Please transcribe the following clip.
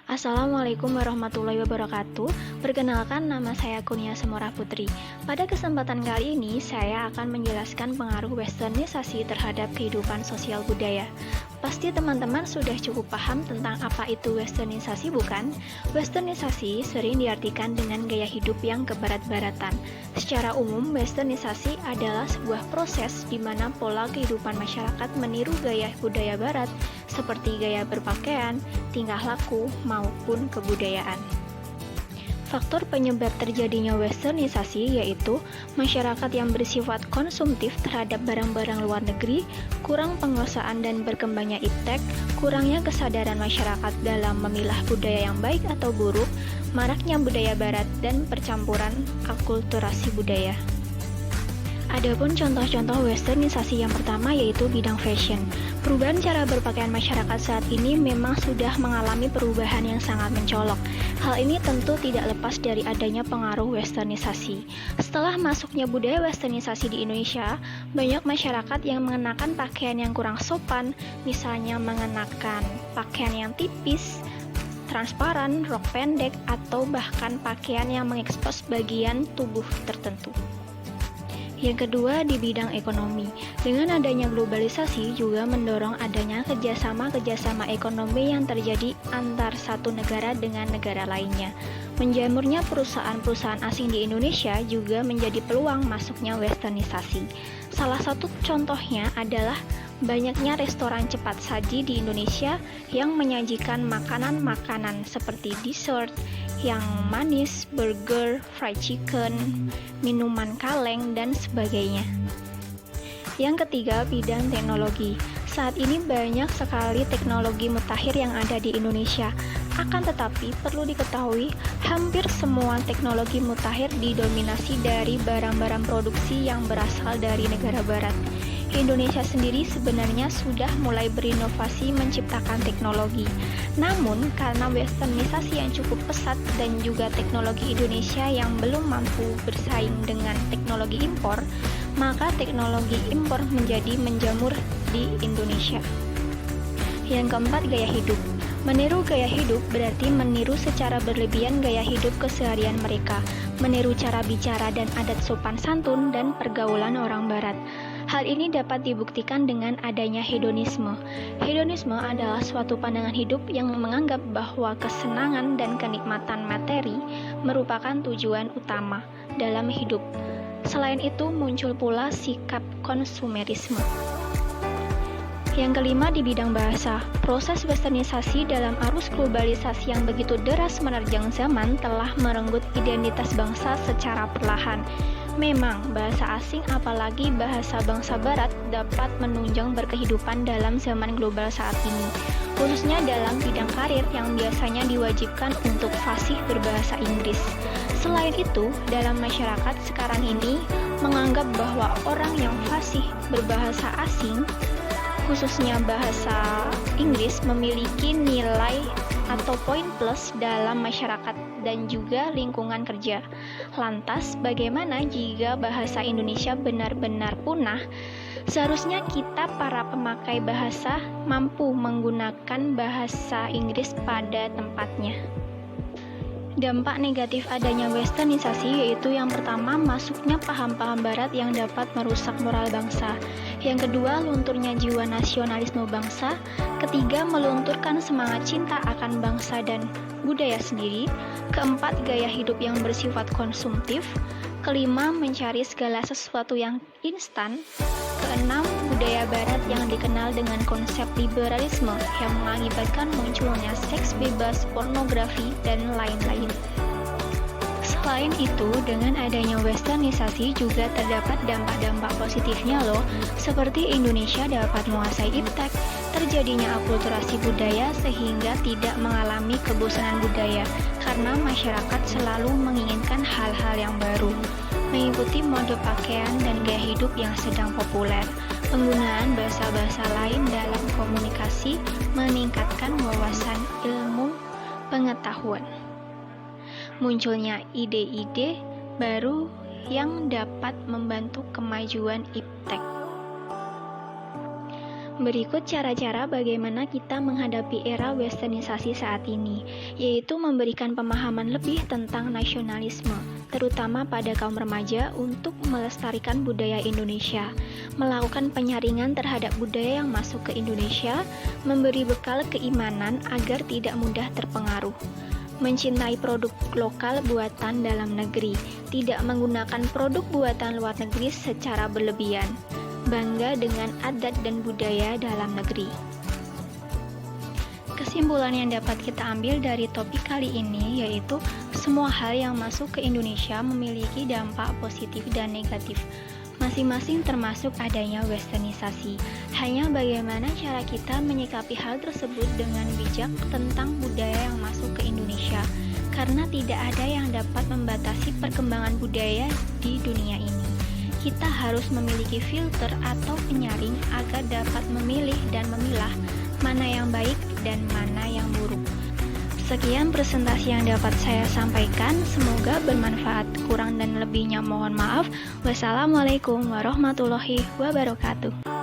Assalamualaikum warahmatullahi wabarakatuh. Perkenalkan, nama saya Kurnia Semora Putri. Pada kesempatan kali ini, saya akan menjelaskan pengaruh westernisasi terhadap kehidupan sosial budaya. Pasti teman-teman sudah cukup paham tentang apa itu westernisasi, bukan? Westernisasi sering diartikan dengan gaya hidup yang kebarat-baratan. Secara umum, westernisasi adalah sebuah proses di mana pola kehidupan masyarakat meniru gaya budaya barat, seperti gaya berpakaian, tingkah laku, maupun kebudayaan. Faktor penyebab terjadinya westernisasi yaitu masyarakat yang bersifat konsumtif terhadap barang-barang luar negeri, kurang penguasaan dan berkembangnya iptek, kurangnya kesadaran masyarakat dalam memilah budaya yang baik atau buruk, maraknya budaya barat, dan percampuran akulturasi budaya. Adapun contoh-contoh westernisasi yang pertama yaitu bidang fashion. Perubahan cara berpakaian masyarakat saat ini memang sudah mengalami perubahan yang sangat mencolok. Hal ini tentu tidak lepas dari adanya pengaruh westernisasi. Setelah masuknya budaya westernisasi di Indonesia, banyak masyarakat yang mengenakan pakaian yang kurang sopan, misalnya mengenakan pakaian yang tipis, transparan, rok pendek, atau bahkan pakaian yang mengekspos bagian tubuh tertentu. Yang kedua, di bidang ekonomi. Dengan adanya globalisasi juga mendorong adanya kerjasama ekonomi yang terjadi antar satu negara dengan negara lainnya. Menjamurnya perusahaan-perusahaan asing di Indonesia juga menjadi peluang masuknya westernisasi. Salah satu contohnya adalah banyaknya restoran cepat saji di Indonesia yang menyajikan makanan-makanan seperti dessert yang manis, burger, fried chicken, minuman kaleng, dan sebagainya. Yang ketiga, bidang teknologi. Saat ini banyak sekali teknologi mutakhir yang ada di Indonesia. Akan tetapi, perlu diketahui, hampir semua teknologi mutakhir didominasi dari barang-barang produksi yang berasal dari negara barat. Indonesia sendiri sebenarnya sudah mulai berinovasi menciptakan teknologi. Namun, karena westernisasi yang cukup pesat dan juga teknologi Indonesia yang belum mampu bersaing dengan teknologi impor, maka teknologi impor menjadi menjamur di Indonesia. Yang keempat, gaya hidup. Meniru gaya hidup berarti meniru secara berlebihan gaya hidup keseharian mereka, meniru cara bicara dan adat sopan santun dan pergaulan orang barat. Hal ini dapat dibuktikan dengan adanya hedonisme. Hedonisme adalah suatu pandangan hidup yang menganggap bahwa kesenangan dan kenikmatan materi merupakan tujuan utama dalam hidup. Selain itu, muncul pula sikap konsumerisme. Yang kelima, di bidang bahasa. Proses westernisasi dalam arus globalisasi yang begitu deras menerjang zaman telah merenggut identitas bangsa secara perlahan. Memang, bahasa asing apalagi bahasa bangsa barat dapat menunjang berkehidupan dalam zaman global saat ini, khususnya dalam bidang karir yang biasanya diwajibkan untuk fasih berbahasa Inggris. Selain itu, dalam masyarakat sekarang ini menganggap bahwa orang yang fasih berbahasa asing, khususnya bahasa Inggris, memiliki nilai atau poin plus dalam masyarakat dan juga lingkungan kerja. Lantas, bagaimana jika bahasa Indonesia benar-benar punah? Seharusnya kita para pemakai bahasa mampu menggunakan bahasa Inggris pada tempatnya. Dampak negatif adanya westernisasi yaitu yang pertama, masuknya paham-paham barat yang dapat merusak moral bangsa. Yang kedua, lunturnya jiwa nasionalisme bangsa. Ketiga, melunturkan semangat cinta akan bangsa dan budaya sendiri. Keempat, gaya hidup yang bersifat konsumtif. Kelima, mencari segala sesuatu yang instan. Keenam, budaya barat yang dikenal dengan konsep liberalisme yang mengakibatkan munculnya seks bebas, pornografi, dan lain-lain. Selain itu, dengan adanya westernisasi juga terdapat dampak-dampak positifnya loh, seperti Indonesia dapat menguasai iptek, terjadinya akulturasi budaya sehingga tidak mengalami kebosanan budaya, karena masyarakat selalu menginginkan hal-hal yang baru, mengikuti mode pakaian dan gaya hidup yang sedang populer. Penggunaan bahasa-bahasa lain dalam komunikasi meningkatkan wawasan ilmu pengetahuan. Munculnya ide-ide baru yang dapat membantu kemajuan iptek. Berikut cara-cara bagaimana kita menghadapi era westernisasi saat ini, yaitu memberikan pemahaman lebih tentang nasionalisme, terutama pada kaum remaja untuk melestarikan budaya Indonesia, melakukan penyaringan terhadap budaya yang masuk ke Indonesia, memberi bekal keimanan agar tidak mudah terpengaruh, mencintai produk lokal buatan dalam negeri, tidak menggunakan produk buatan luar negeri secara berlebihan, bangga dengan adat dan budaya dalam negeri. Kesimpulan yang dapat kita ambil dari topik kali ini yaitu semua hal yang masuk ke Indonesia memiliki dampak positif dan negatif. Masing-masing termasuk adanya westernisasi. Hanya bagaimana cara kita menyikapi hal tersebut dengan bijak tentang budaya yang masuk ke Indonesia, karena tidak ada yang dapat membatasi perkembangan budaya di dunia ini. Kita harus memiliki filter atau penyaring agar dapat memilih dan memilah mana yang baik dan mana yang buruk. Sekian presentasi yang dapat saya sampaikan, semoga bermanfaat. Kurang dan lebihnya mohon maaf. Wassalamualaikum warahmatullahi wabarakatuh.